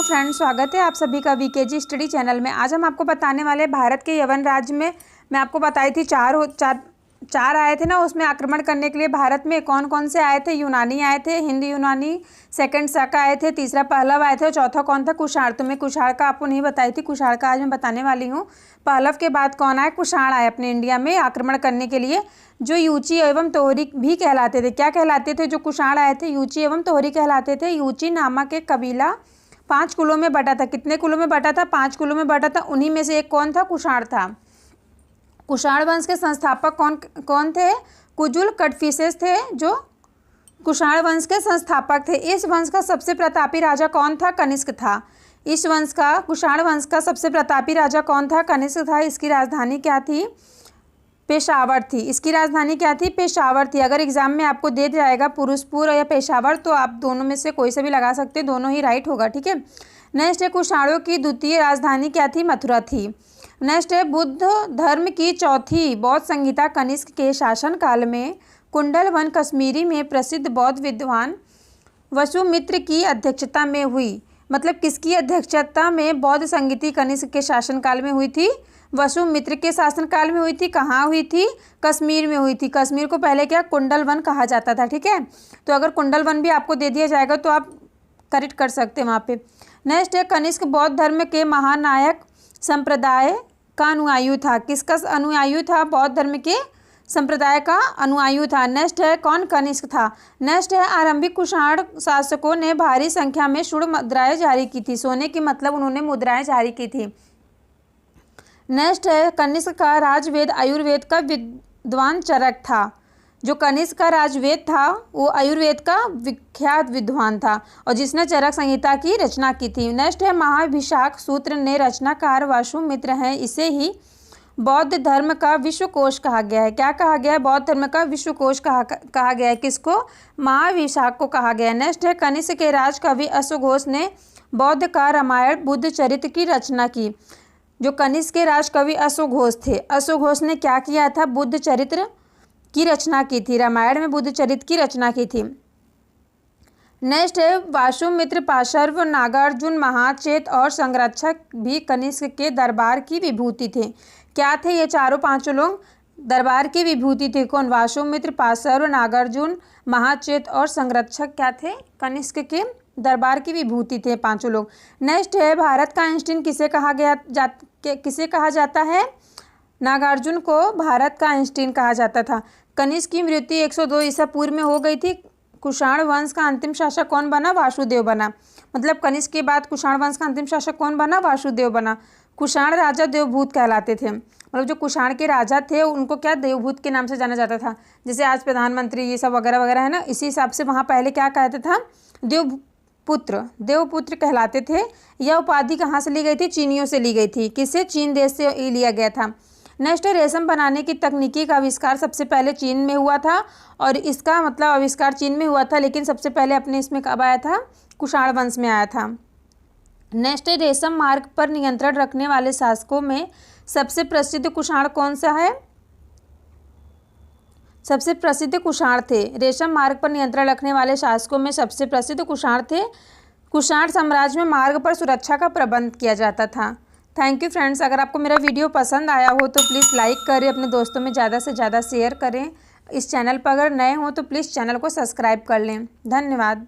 Hello friends, स्वागत है आप सभी का वीकेजी स्टडी चैनल में। आज हम आपको बताने वाले भारत के यवन राज्य में मैं आपको बताई थी चार आए थे ना, उसमें आक्रमण करने के लिए भारत में कौन कौन से आए थे। यूनानी आए थे, हिंद यूनानी, सेकंड शक आए थे, तीसरा पहलव आए थे और चौथा कौन था? कुषाण। तो मैं कुषाण का आपको नहीं बताई थी, कुषाण का आज मैं बताने वाली हूँ। पहलव के बाद कौन आए? कुषाण आए अपने इंडिया में आक्रमण करने के लिए, जो यूची एवं तोहरी भी कहलाते थे। क्या कहलाते थे? जो कुषाण आए थे यूची एवं तोहरी कहलाते थे। यूची नामक एक कबीला 5 कुलों में बटा था। कितने कुलों में बटा था? 5 कुलों में बटा था। उन्हीं में से एक कौन था? कुषाण था। कुषाण वंश के संस्थापक कौन थे? कुजुल कटफिसेस थे, जो कुषाण वंश के संस्थापक थे। इस वंश का सबसे प्रतापी राजा कौन था? कनिष्क था। इस वंश का, कुषाण वंश का सबसे प्रतापी राजा कौन था? कनिष्क था। इसकी राजधानी क्या थी? पेशावर थी। इसकी राजधानी क्या थी? पेशावर थी। अगर एग्जाम में आपको दे जाएगा पुरुषपुर या पेशावर, तो आप दोनों में से कोई से भी लगा सकते हैं, दोनों ही राइट होगा। ठीक है। नेक्स्ट है, कुषाणों की द्वितीय राजधानी क्या थी? मथुरा थी। नेक्स्ट है, बुद्ध धर्म की चौथी बौद्ध संहिता कनिष्क के शासनकाल में कुंडलवन कश्मीरी में प्रसिद्ध बौद्ध विद्वान वसुमित्र की अध्यक्षता में हुई। मतलब किसकी अध्यक्षता में बौद्ध संहिता कनिष्क के शासनकाल में हुई थी? वसुमित्र के शासनकाल में हुई थी। कहाँ हुई थी? कश्मीर में हुई थी। कश्मीर को पहले क्या कुंडलवन कहा जाता था। ठीक है। तो अगर कुंडलवन भी आपको दे दिया जाएगा तो आप करेक्ट कर सकते हैं वहाँ पे। नेक्स्ट है, कनिष्क बौद्ध धर्म के महानायक संप्रदाय का अनुयायी था। किसका अनुयायी था? बौद्ध धर्म के संप्रदाय का अनुयायी था। नेक्स्ट है, कौन कनिष्क था? नेक्स्ट है, आरंभिक कुषाण शासकों ने भारी संख्या में स्वर्ण मुद्राएं जारी की थी। सोने की मतलब उन्होंने मुद्राएं जारी की थी। नेक्स्ट है, कनिष्क का राजवेद आयुर्वेद का विद्वान चरक था। जो कनिष्क का राजवेद था वो आयुर्वेद का विख्यात विद्वान था और जिसने चरक संहिता की रचना की थी। नेक्स्ट है, महाभिषाक सूत्र ने रचनाकार वसुमित्र हैं। इसे ही बौद्ध धर्म का विश्वकोश कहा गया है। क्या कहा गया है? बौद्ध धर्म का विश्वकोश कहा गया है। किसको? महाभिषाक को कहा गया है। नेक्स्ट है, कनिष्क के राजकवि अश्वघोष ने बौद्ध का रामायण बुद्ध चरित्र की रचना की। जो कनिष्क के राजकवि अश्वघोष थे, अश्वघोष ने क्या किया था? बुद्ध चरित्र की रचना की थी। रामायण में बुद्ध चरित्र की रचना की थी। नेक्स्ट है, वासुमित्र, पाशर्व, नागार्जुन, महाचेत और संरक्षक भी कनिष्क के दरबार की विभूति थे। क्या थे ये चारों पांचों लोग? दरबार की विभूति थे। कौन? वासुमित्र, पाशर्व, नागार्जुन, महाचेत और संरक्षक क्या थे? कनिष्क के दरबार की विभूति थे पांचों लोग। नेक्स्ट है, भारत का आइंस्टीन किसे कहा जाता है? नागार्जुन को भारत का आइंस्टीन कहा जाता था। कनिष्क की मृत्यु 102 ईसा पूर्व में हो गई थी। कुषाण वंश का अंतिम शासक कौन बना? वासुदेव बना। मतलब कनिष्क के बाद कुषाण वंश का अंतिम शासक कौन बना? वासुदेव बना। कुषाण राजा देवभूत कहलाते थे। मतलब जो कुषाण के राजा थे उनको क्या देवभूत के नाम से जाना जाता था। जैसे आज प्रधानमंत्री ये सब वगैरह वगैरह है ना, इसी हिसाब से वहाँ पहले क्या कहते था? देवपुत्र कहलाते थे। यह उपाधि कहाँ से ली गई थी? चीनियों से ली गई थी। किससे? चीन देश से लिया गया था। नेक्स्ट, रेशम बनाने की तकनीकी का आविष्कार सबसे पहले चीन में हुआ था और इसका मतलब आविष्कार चीन में हुआ था, लेकिन सबसे पहले अपने इसमें कब आया था? कुषाण वंश में आया था। नेक्स्ट, रेशम मार्ग पर नियंत्रण रखने वाले शासकों में सबसे प्रसिद्ध कुषाण कौन सा है? सबसे प्रसिद्ध कुषाण थे। रेशम मार्ग पर नियंत्रण रखने वाले शासकों में सबसे प्रसिद्ध कुषाण थे। कुषाण साम्राज्य में मार्ग पर सुरक्षा का प्रबंध किया जाता था। Thank you friends. अगर आपको मेरा वीडियो पसंद आया हो तो प्लीज़ लाइक करें, अपने दोस्तों में ज़्यादा से ज़्यादा शेयर करें। इस चैनल पर अगर नए हो तो प्लीज़ चैनल को सब्सक्राइब कर लें। धन्यवाद।